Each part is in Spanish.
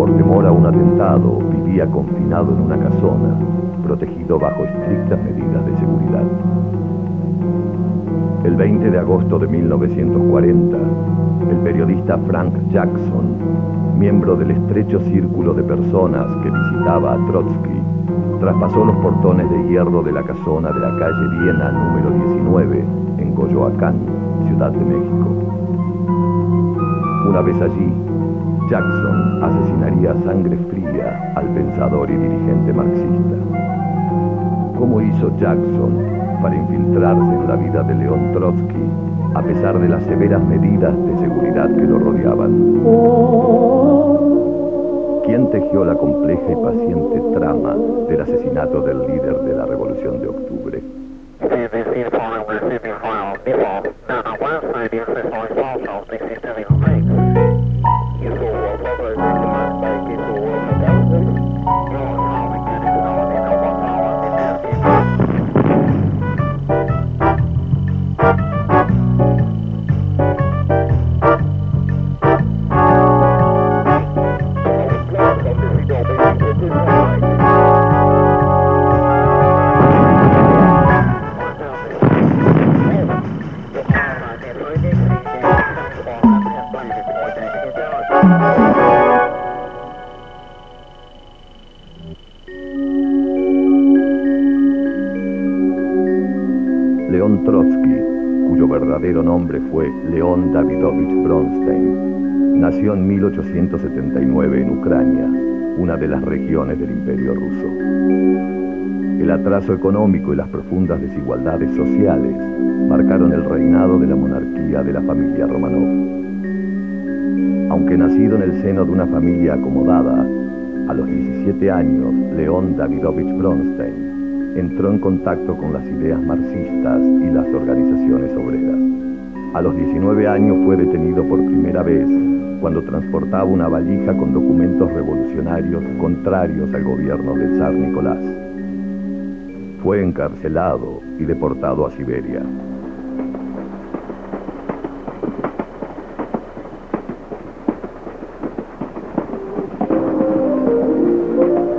por temor a un atentado, vivía confinado en una casona, protegido bajo estrictas medidas de seguridad. El 20 de agosto de 1940, el periodista Frank Jackson, miembro del estrecho círculo de personas que visitaba a Trotsky, traspasó los portones de hierro de la casona de la calle Viena número 19, en Coyoacán, Ciudad de México. Una vez allí, Jackson asesinaría a sangre fría al pensador y dirigente marxista. ¿Cómo hizo Jackson para infiltrarse en la vida de León Trotsky, a pesar de las severas medidas de seguridad que lo rodeaban? ¿Quién tejió la compleja y paciente trama del asesinato del líder de la Revolución de Octubre? León Trotsky, cuyo verdadero nombre fue León Davidovich Bronstein, nació en 1879 en Ucrania, una de las regiones del Imperio Ruso. El atraso económico y las profundas desigualdades sociales marcaron el reinado de la monarquía de la familia Romanov. Aunque nacido en el seno de una familia acomodada, a los 17 años, León Davidovich Bronstein entró en contacto con las ideas marxistas y las organizaciones obreras. A los 19 años fue detenido por primera vez cuando transportaba una valija con documentos revolucionarios contrarios al gobierno del zar Nicolás. Fue encarcelado y deportado a Siberia.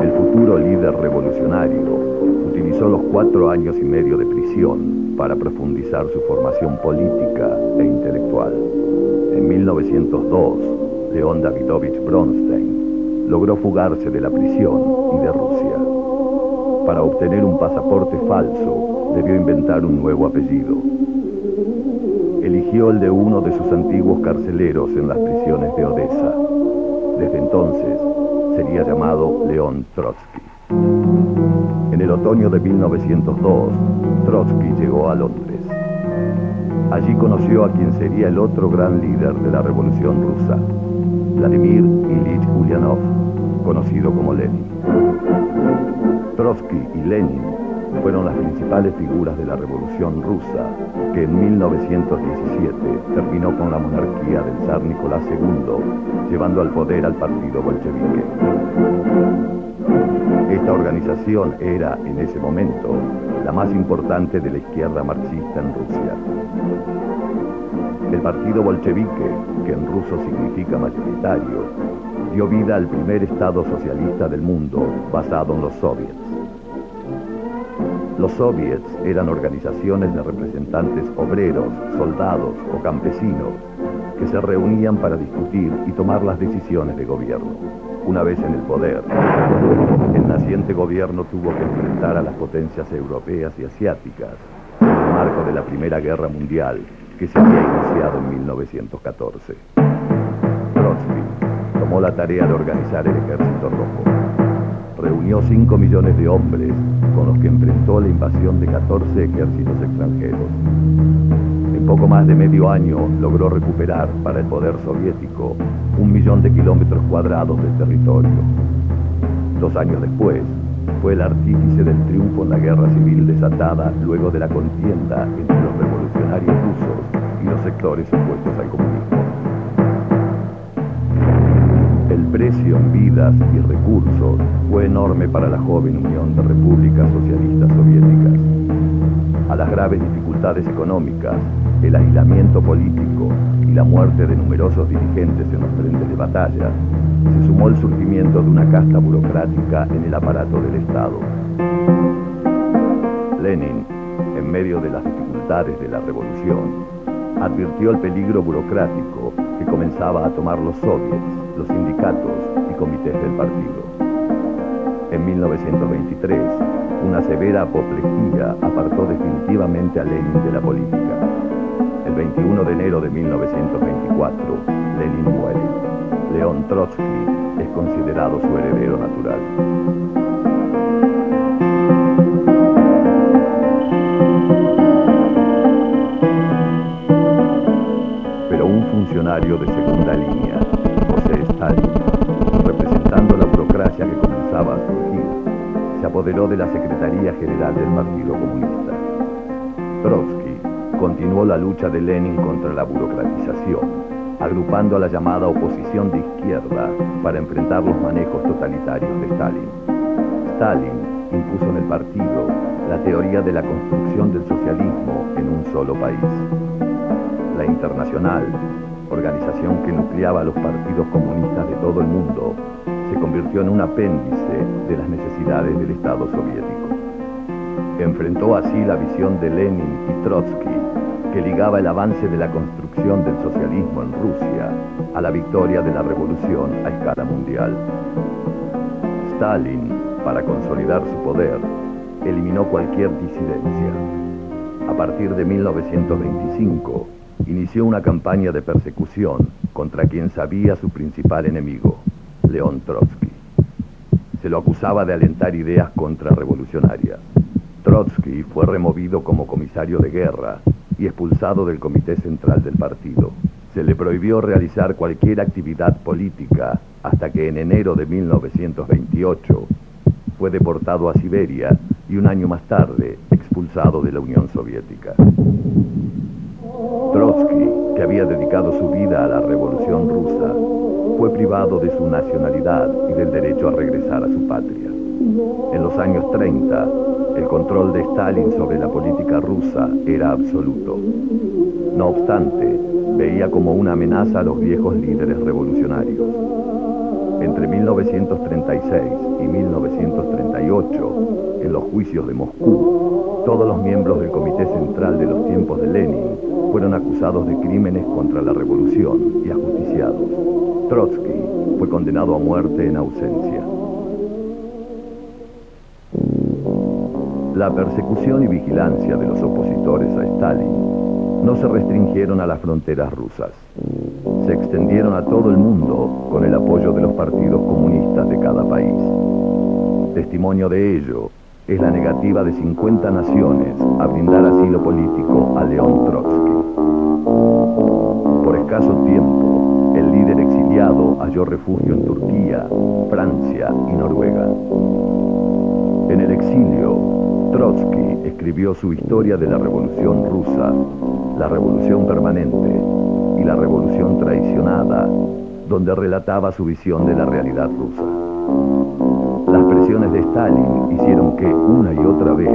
El futuro líder revolucionario utilizó los 4 años y medio de prisión para profundizar su formación política e intelectual. En 1902, León Davidovich Bronstein logró fugarse de la prisión y de Rusia. Para obtener un pasaporte falso, debió inventar un nuevo apellido. Eligió el de uno de sus antiguos carceleros en las prisiones de Odessa. Desde entonces, sería llamado León Trotsky. En el otoño de 1902, Trotsky llegó a Londres. Allí conoció a quien sería el otro gran líder de la Revolución Rusa, Vladimir Ilich Ulyanov, conocido como Lenin. Trotsky y Lenin fueron las principales figuras de la Revolución Rusa, que en 1917 terminó con la monarquía del zar Nicolás II, llevando al poder al partido bolchevique. Esta organización era, en ese momento, la más importante de la izquierda marxista en Rusia. El partido bolchevique, que en ruso significa mayoritario, dio vida al primer estado socialista del mundo basado en los soviets. Los soviets eran organizaciones de representantes obreros, soldados o campesinos que se reunían para discutir y tomar las decisiones de gobierno. Una vez en el poder, el naciente gobierno tuvo que enfrentar a las potencias europeas y asiáticas en el marco de la Primera Guerra Mundial que se había iniciado en 1914. Trotsky tomó la tarea de organizar el Ejército Rojo. Reunió 5 millones de hombres con los que enfrentó la invasión de 14 ejércitos extranjeros. En poco más de medio año logró recuperar para el poder soviético 1 millón de kilómetros cuadrados de territorio. 2 años después, fue el artífice del triunfo en la guerra civil desatada luego de la contienda entre los revolucionarios rusos y los sectores opuestos al comunismo. El precio en vidas y recursos fue enorme para la joven Unión de Repúblicas Socialistas Soviéticas. A las graves dificultades económicas, el aislamiento político y la muerte de numerosos dirigentes en los frentes de batalla, se sumó el surgimiento de una casta burocrática en el aparato del Estado. Lenin, en medio de las dificultades de la revolución, advirtió el peligro burocrático que comenzaba a tomar los soviets, los sindicatos y comités del partido. En 1923, una severa apoplejía apartó definitivamente a Lenin de la política. El 21 de enero de 1924, Lenin muere. León Trotsky es considerado su heredero natural. Pero un funcionario de segunda línea, José Stalin, representando la burocracia que comenzaba a surgir, se apoderó de la Secretaría General del Partido Comunista. Trotsky continuó la lucha de Lenin contra la burocratización, agrupando a la llamada oposición de izquierda para enfrentar los manejos totalitarios de Stalin. Stalin impuso en el partido la teoría de la construcción del socialismo en un solo país. La Internacional, organización que nucleaba a los partidos comunistas de todo el mundo, se convirtió en un apéndice de las necesidades del Estado soviético. Enfrentó así la visión de Lenin y Trotsky, que ligaba el avance de la construcción del socialismo en Rusia a la victoria de la revolución a escala mundial. Stalin, para consolidar su poder, eliminó cualquier disidencia. A partir de 1925, inició una campaña de persecución contra quien sabía su principal enemigo, León Trotsky. Se lo acusaba de alentar ideas contrarrevolucionarias. Trotsky fue removido como comisario de guerra y expulsado del Comité Central del partido. Se le prohibió realizar cualquier actividad política hasta que en enero de 1928 fue deportado a Siberia y un año más tarde expulsado de la Unión Soviética. Trotsky, que había dedicado su vida a la Revolución Rusa, fue privado de su nacionalidad y del derecho a regresar a su patria. En los años 30, el control de Stalin sobre la política rusa era absoluto. No obstante, veía como una amenaza a los viejos líderes revolucionarios. Entre 1936 y 1938, en los juicios de Moscú, todos los miembros del Comité Central de los tiempos de Lenin fueron acusados de crímenes contra la revolución y ajusticiados. Trotsky fue condenado a muerte en ausencia. La persecución y vigilancia de los opositores a Stalin no se restringieron a las fronteras rusas. Se extendieron a todo el mundo con el apoyo de los partidos comunistas de cada país. Testimonio de ello es la negativa de 50 naciones a brindar asilo político a León Trotsky. Por escaso tiempo, el líder exiliado halló refugio en Turquía, Francia y Noruega. En el exilio, Trotsky escribió su historia de la Revolución Rusa, la Revolución Permanente y la Revolución Traicionada, donde relataba su visión de la realidad rusa. Las presiones de Stalin hicieron que, una y otra vez,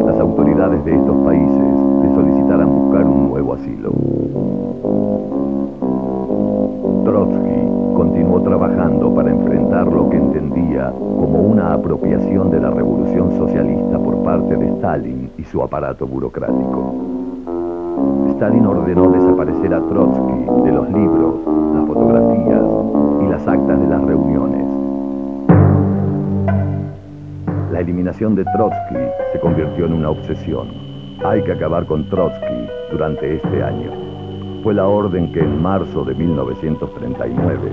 las autoridades de estos países le solicitaran buscar un nuevo asilo. Trotsky continuó trabajando para enfrentar lo que entendía como una apropiación de la revolución socialista por parte de Stalin y su aparato burocrático. Stalin ordenó desaparecer a Trotsky de los libros, las fotografías y las actas de las reuniones. La eliminación de Trotsky se convirtió en una obsesión. Hay que acabar con Trotsky durante este año. Fue la orden que en marzo de 1939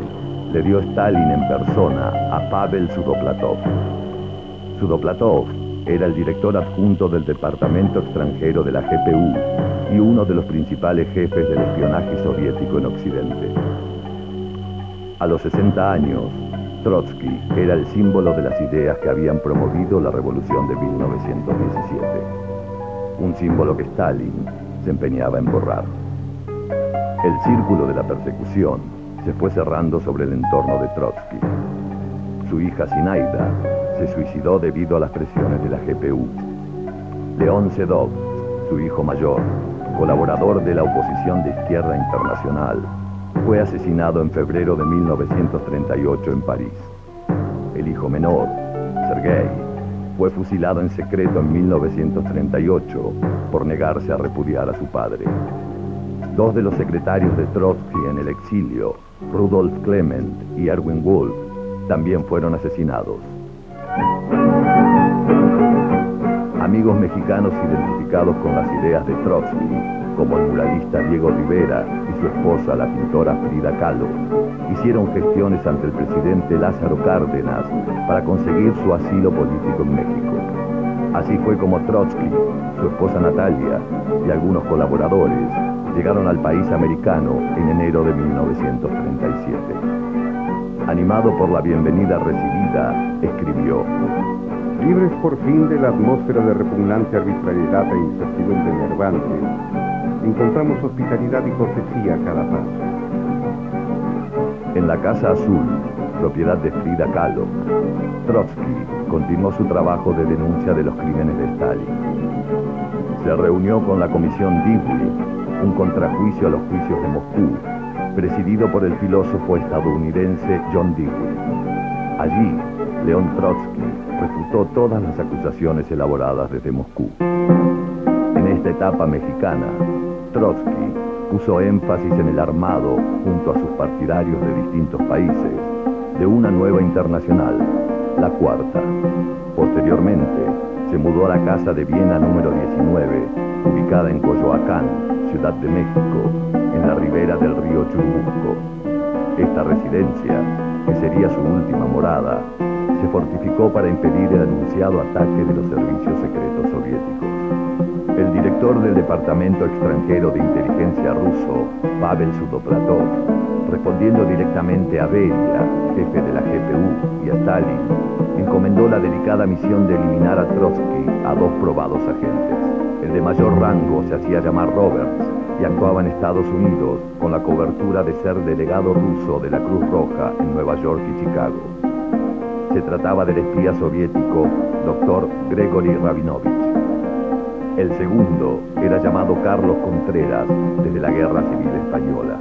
le dio Stalin en persona a Pavel Sudoplatov. Sudoplatov era el director adjunto del Departamento Extranjero de la GPU y uno de los principales jefes del espionaje soviético en Occidente. A los 60 años, Trotsky era el símbolo de las ideas que habían promovido la revolución de 1917. Un símbolo que Stalin se empeñaba en borrar. El círculo de la persecución se fue cerrando sobre el entorno de Trotsky. Su hija Zinaida se suicidó debido a las presiones de la GPU. León Sedov, su hijo mayor, colaborador de la oposición de izquierda internacional, fue asesinado en febrero de 1938 en París. El hijo menor, Sergei, fue fusilado en secreto en 1938 por negarse a repudiar a su padre. Dos de los secretarios de Trotsky en el exilio, Rudolf Clement y Erwin Wolf, también fueron asesinados. Amigos mexicanos identificados con las ideas de Trotsky, como el muralista Diego Rivera y su esposa, la pintora Frida Kahlo, hicieron gestiones ante el presidente Lázaro Cárdenas para conseguir su asilo político en México. Así fue como Trotsky, su esposa Natalia y algunos colaboradores llegaron al país americano en enero de 1937. Animado por la bienvenida recibida, escribió: libres por fin de la atmósfera de repugnante arbitrariedad e incertidumbre enervante, encontramos hospitalidad y cortesía a cada paso. En la Casa Azul, propiedad de Frida Kahlo, Trotsky continuó su trabajo de denuncia de los crímenes de Stalin. Se reunió con la Comisión Dewey, un contrajuicio a los juicios de Moscú, presidido por el filósofo estadounidense John Dewey. Allí, León Trotsky refutó todas las acusaciones elaboradas desde Moscú. En esta etapa mexicana, Trotsky puso énfasis en el armado, junto a sus partidarios de distintos países, de una nueva internacional, la Cuarta. Posteriormente, se mudó a la Casa de Viena número 19, ubicada en Coyoacán, Ciudad de México, en la ribera del río Churubusco. Esta residencia, que sería su última morada, se fortificó para impedir el anunciado ataque de los servicios secretos soviéticos. El director del Departamento Extranjero de Inteligencia ruso, Pavel Sudoplatov, respondiendo directamente a Beria, jefe de la GPU, y a Stalin, encomendó la delicada misión de eliminar a Trotsky a dos probados agentes. El de mayor rango se hacía llamar Roberts y actuaba en Estados Unidos con la cobertura de ser delegado ruso de la Cruz Roja en Nueva York y Chicago. Se trataba del espía soviético Dr. Gregory Rabinovich. El segundo era llamado Carlos Contreras desde la Guerra Civil Española.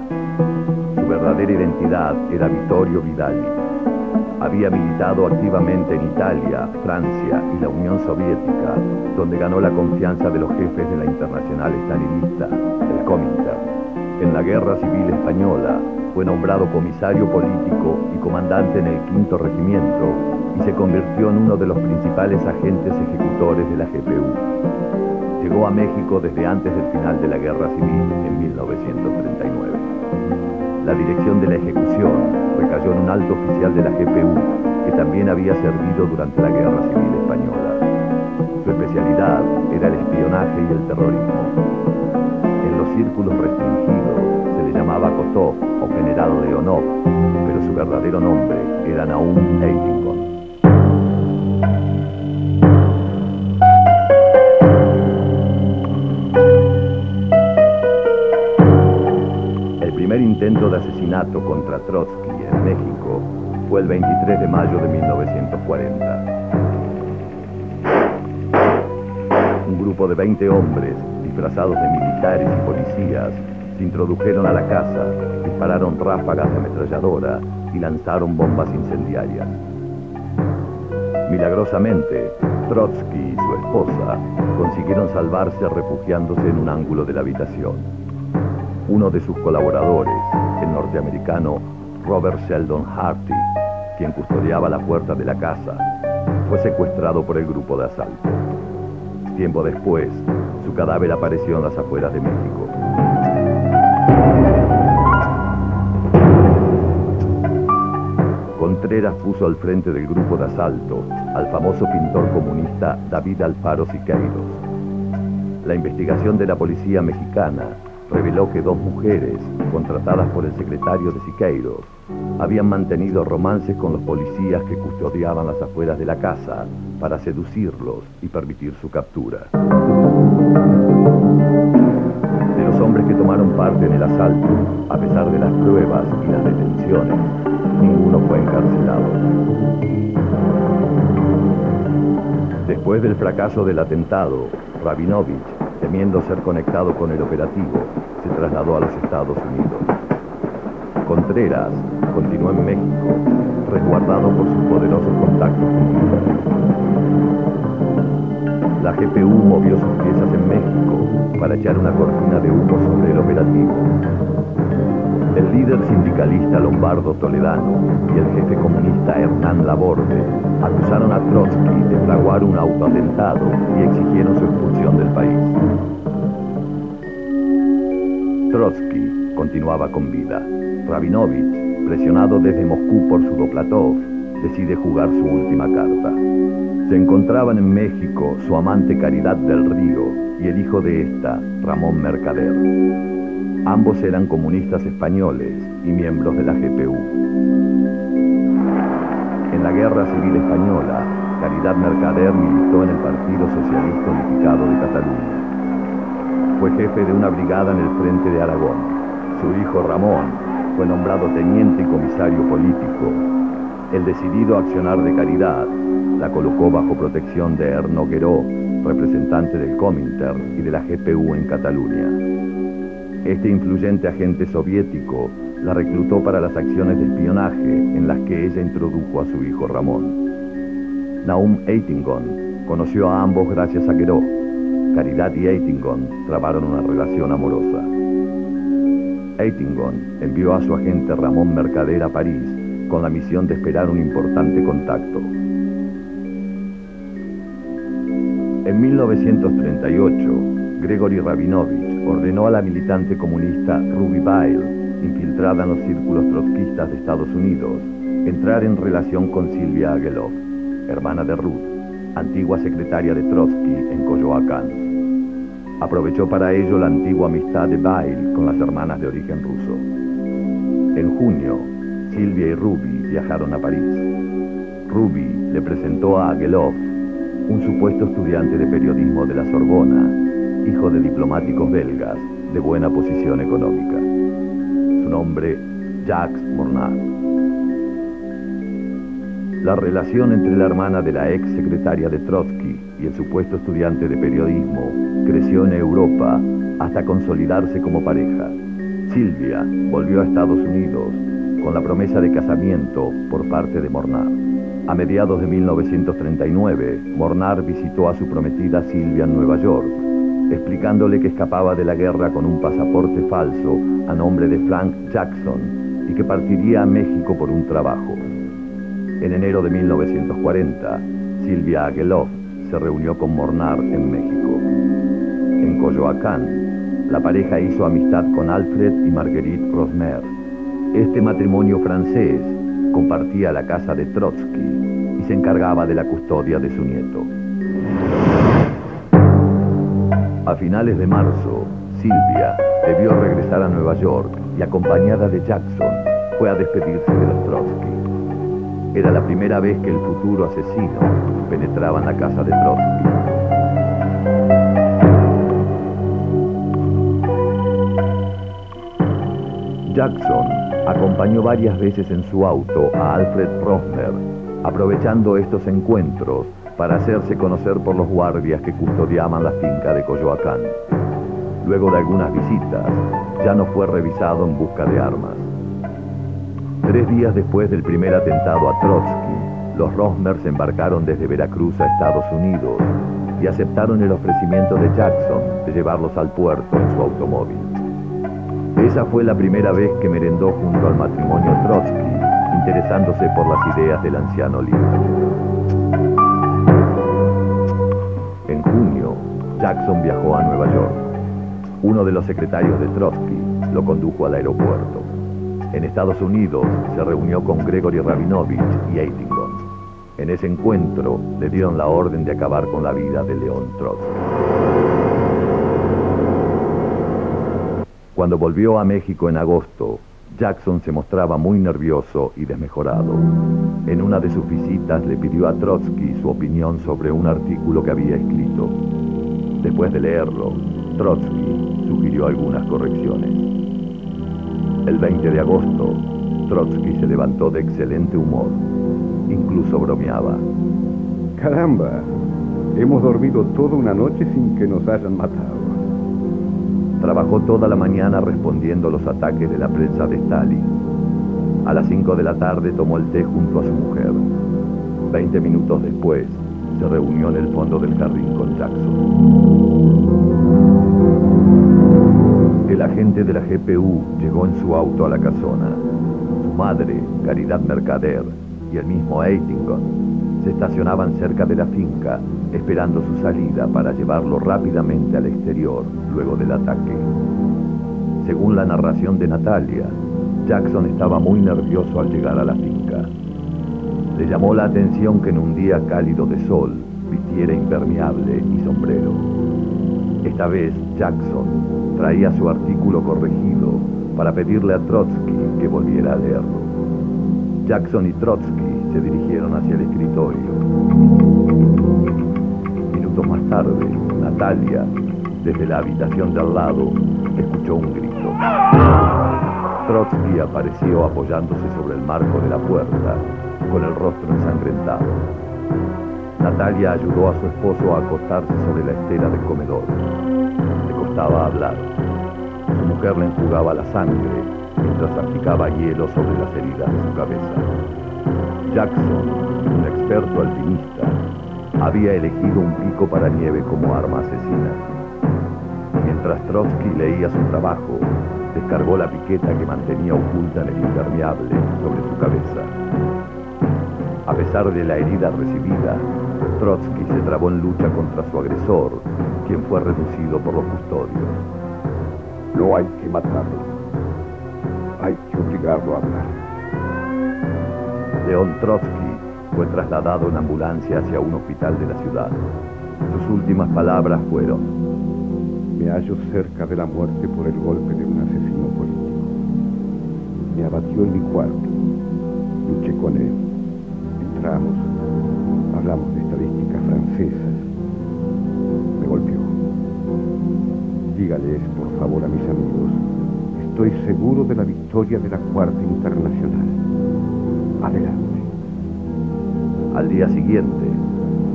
Su verdadera identidad era Vittorio Vidali. Había militado activamente en Italia, Francia y la Unión Soviética, donde ganó la confianza de los jefes de la Internacional Stalinista, el Comintern. En la Guerra Civil Española fue nombrado comisario político y comandante en el V Regimiento y se convirtió en uno de los principales agentes ejecutores de la GPU. Llegó a México desde antes del final de la Guerra Civil en 1939. La dirección de la ejecución recayó en un alto oficial de la GPU que también había servido durante la Guerra Civil Española. Su especialidad era el espionaje y el terrorismo. En los círculos restringidos se le llamaba Kotov o General Leonov, pero su verdadero nombre era Nahum Eitingon. El primer intento de asesinato contra Trotsky en México fue el 23 de mayo de 1940. Un grupo de 20 hombres, disfrazados de militares y policías, se introdujeron a la casa, dispararon ráfagas de ametralladora y lanzaron bombas incendiarias. Milagrosamente, Trotsky y su esposa consiguieron salvarse refugiándose en un ángulo de la habitación. Uno de sus colaboradores, el norteamericano Robert Sheldon Harty, quien custodiaba la puerta de la casa, fue secuestrado por el grupo de asalto. Tiempo después, su cadáver apareció en las afueras de México. Contreras puso al frente del grupo de asalto al famoso pintor comunista David Alfaro Siqueiros. La investigación de la policía mexicana reveló que dos mujeres, contratadas por el secretario de Siqueiros, habían mantenido romances con los policías que custodiaban las afueras de la casa para seducirlos y permitir su captura. De los hombres que tomaron parte en el asalto, a pesar de las pruebas y las detenciones, ninguno fue encarcelado. Después del fracaso del atentado, Rabinovich, temiendo ser conectado con el operativo, se trasladó a los Estados Unidos. Contreras continuó en México, resguardado por sus poderosos contactos. La GPU movió sus piezas en México para echar una cortina de humo sobre el operativo. El líder sindicalista Lombardo Toledano y el jefe comunista Hernán Laborde acusaron a Trotsky de fraguar un autoatentado y exigieron su expulsión del país. Trotsky continuaba con vida. Rabinovich, presionado desde Moscú por Sudoplatov, decide jugar su última carta. Se encontraban en México su amante Caridad del Río y el hijo de esta, Ramón Mercader. Ambos eran comunistas españoles y miembros de la GPU. En la Guerra Civil Española, Caridad Mercader militó en el Partido Socialista Unificado de Cataluña. Fue jefe de una brigada en el frente de Aragón. Su hijo Ramón fue nombrado teniente y comisario político. El decidido accionar de Caridad la colocó bajo protección de Erno Gueró, representante del Comintern y de la GPU en Cataluña. Este influyente agente soviético la reclutó para las acciones de espionaje en las que ella introdujo a su hijo Ramón. Naum Eitingon conoció a ambos gracias a Gueró. Caridad y Eitingon trabaron una relación amorosa. Eitingon envió a su agente Ramón Mercader a París con la misión de esperar un importante contacto. En 1938, Gregory Rabinovich ordenó a la militante comunista Ruby Bile, infiltrada en los círculos trotskistas de Estados Unidos, entrar en relación con Silvia Aguelov, hermana de Ruth, antigua secretaria de Trotsky en Coyoacán. Aprovechó para ello la antigua amistad de Bile con las hermanas de origen ruso. En junio, Silvia y Ruby viajaron a París. Ruby le presentó a Aguelov, un supuesto estudiante de periodismo de la Sorbona, hijo de diplomáticos belgas de buena posición económica. Su nombre, Jacques Mornard. La relación entre la hermana de la ex secretaria de Trotsky y el supuesto estudiante de periodismo creció en Europa hasta consolidarse como pareja. Silvia volvió a Estados Unidos con la promesa de casamiento por parte de Mornard. A mediados de 1939, Mornard visitó a su prometida Silvia en Nueva York, explicándole que escapaba de la guerra con un pasaporte falso a nombre de Frank Jackson y que partiría a México por un trabajo. En enero de 1940, Silvia Aguelov se reunió con Mornard en México. En Coyoacán, la pareja hizo amistad con Alfred y Marguerite Rosmer. Este matrimonio francés compartía la casa de Trotsky y se encargaba de la custodia de su nieto. A finales de marzo, Silvia debió regresar a Nueva York y, acompañada de Jackson, fue a despedirse de los Trotsky. Era la primera vez que el futuro asesino penetraba en la casa de Trotsky. Jackson acompañó varias veces en su auto a Alfred Rosmer, aprovechando estos encuentros para hacerse conocer por los guardias que custodiaban la finca de Coyoacán. Luego de algunas visitas, ya no fue revisado en busca de armas. 3 días después del primer atentado a Trotsky, los Rosmer se embarcaron desde Veracruz a Estados Unidos y aceptaron el ofrecimiento de Jackson de llevarlos al puerto en su automóvil. Esa fue la primera vez que merendó junto al matrimonio Trotsky, interesándose por las ideas del anciano líder. En junio, Jackson viajó a Nueva York. Uno de los secretarios de Trotsky lo condujo al aeropuerto. En Estados Unidos se reunió con Gregory Rabinovich y Eitingon. En ese encuentro le dieron la orden de acabar con la vida de León Trotsky. Cuando volvió a México en agosto, Jackson se mostraba muy nervioso y desmejorado. En una de sus visitas le pidió a Trotsky su opinión sobre un artículo que había escrito. Después de leerlo, Trotsky sugirió algunas correcciones. El 20 de agosto, Trotsky se levantó de excelente humor. Incluso bromeaba. Caramba, hemos dormido toda una noche sin que nos hayan matado. Trabajó toda la mañana respondiendo a los ataques de la prensa de Stalin. A las 5 de la tarde tomó el té junto a su mujer. 20 minutos después, se reunió en el fondo del jardín con Jackson. El agente de la GPU llegó en su auto a la casona. Su madre, Caridad Mercader, y el mismo Eitingon se estacionaban cerca de la finca, esperando su salida para llevarlo rápidamente al exterior luego del ataque. Según la narración de Natalia, Jackson estaba muy nervioso al llegar a la finca. Le llamó la atención que en un día cálido de sol vistiera impermeable y sombrero. Esta vez Jackson traía su artículo corregido para pedirle a Trotsky que volviera a leerlo. Jackson y Trotsky se dirigieron hacia el escritorio. Minutos más tarde, Natalia, desde la habitación de al lado, escuchó un grito. Trotsky apareció apoyándose sobre el marco de la puerta, con el rostro ensangrentado. Natalia ayudó a su esposo a acostarse sobre la estera del comedor. Le costaba hablar. Su mujer le enjugaba la sangre mientras aplicaba hielo sobre las heridas de su cabeza. Jackson, un experto alpinista, había elegido un pico para nieve como arma asesina. Mientras Trotsky leía su trabajo, descargó la piqueta que mantenía oculta en el impermeable sobre su cabeza. A pesar de la herida recibida, Trotsky se trabó en lucha contra su agresor, quien fue reducido por los custodios. No hay que matarlo. Hay que obligarlo a hablar. León Trotsky fue trasladado en ambulancia hacia un hospital de la ciudad. Sus últimas palabras fueron: me hallo cerca de la muerte por el golpe de un asesino político. Me abatió en mi cuarto. Luché con él. Entramos. Hablamos de estadísticas francesas. Me golpeó. Dígales, por favor, a mis amigos, estoy seguro de la victoria de la Cuarta Internacional. Adelante. Al día siguiente,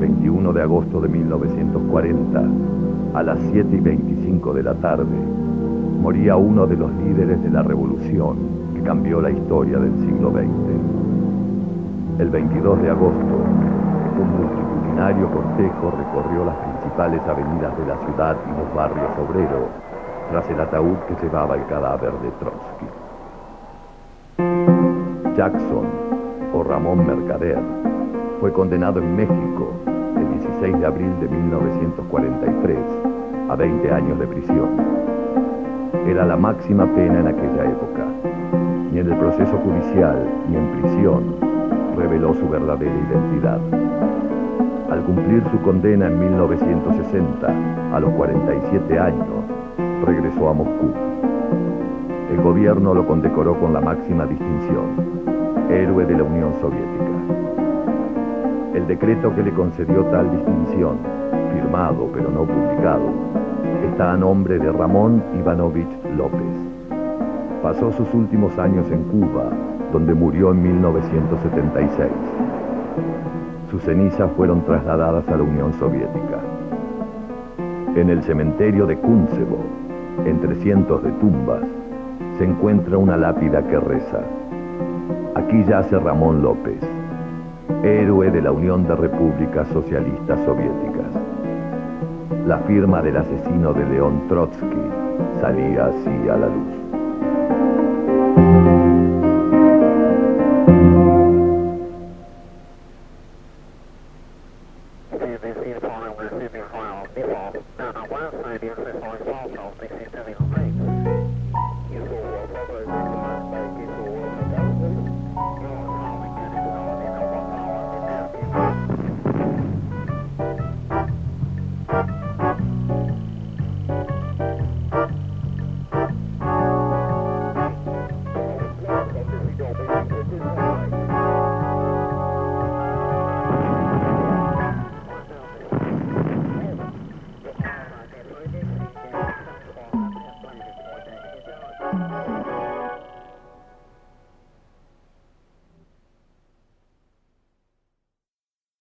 21 de agosto de 1940, a las 7:25 de la tarde, moría uno de los líderes de la revolución que cambió la historia del siglo XX. El 22 de agosto, un multitudinario cortejo recorrió las principales avenidas de la ciudad y los barrios obreros tras el ataúd que llevaba el cadáver de Trotsky. Jackson, o Ramón Mercader, fue condenado en México el 16 de abril de 1943 a 20 años de prisión. Era la máxima pena en aquella época. Ni en el proceso judicial ni en prisión reveló su verdadera identidad. Al cumplir su condena en 1960, a los 47 años, regresó a Moscú. El gobierno lo condecoró con la máxima distinción, héroe de la Unión Soviética. El decreto que le concedió tal distinción, firmado pero no publicado, está a nombre de Ramón Ivanovich López. Pasó sus últimos años en Cuba, donde murió en 1976. Sus cenizas fueron trasladadas a la Unión Soviética. En el cementerio de Kuntsevo, entre cientos de tumbas, se encuentra una lápida que reza: aquí yace Ramón López, héroe de la Unión de Repúblicas Socialistas Soviéticas. La firma del asesino de León Trotsky salía así a la luz.